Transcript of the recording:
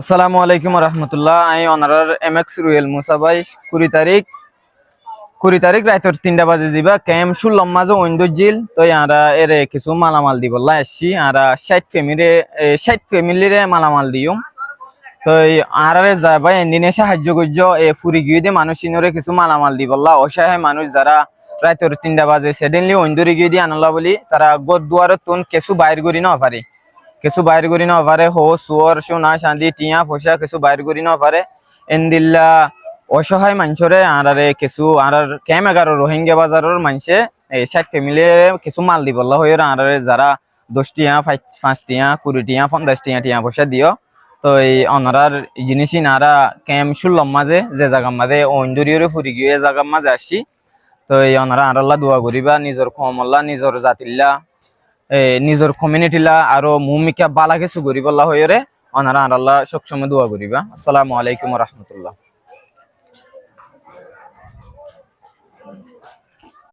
আসসালামু আলাইকুম রহমতুল্লাহ। আমি অনারার এমএক্স রুয়েল মুসা ভাই 20 তারিখ রাতের 3টা বাজে যাবা ক্যাম শুনলাম মাঝে ঐন্দজিল তো আমরা এর কিছু মালামাল দিবল্লা আসছি। আমরা 60 ফ্যামিলিরে মালামাল দিও তো আরারে যাবা এদিনে সাহায্য করছ এ ফুরি গিয়ে দিয়ে মানুষ ইনরে কিছু মালামাল দিবল্লা অসহায় মানুষ যারা রাতের 3টা বাজে সেডেনলি ঐন্দরি গিয়ে দিয়ে আনলা বলি তারা গদ দুয়ারে তুন কিছু বাইর করি না পারে, কিছু বাইর করি না পারে হো সুয়ার সোনা চাঁদি টিয়া ফসা কিছু বাইর করি না পারে এন্দিল্লা অসহায় মানুষরে আরারে কিছু আরার ক্যাম 11 রোহিঙ্গা বাজারের মানুষে এই 60 ফ্যামিলি কিছু মাল দিবল্লা হয়ে আরারে যারা 10 টিয়া 5 টিয়া 20 টিয়া 50 টিয়া টিয়া পয়সা দিও তো এই অনারার জিনিসই নারা ক্যাম শুনলাম মাঝে যে জায়গার মাঝে ঐন্দরিয়রে ফুরি গিয়ে জায়গার মাঝে আসছি তো এই অনারা আরাল্লা দোয়া করিবা নিজের কমল্লা নিজের জাতিল্লা নিজের কমিউনিটিলা আরো মুমিকা বালা কিছু করিবল্লা হয়ে রে অনারা আল্লাহ সবসময় দোয়া করিবা। আসসালামু আলাইকুম রহমতুল্লাহ।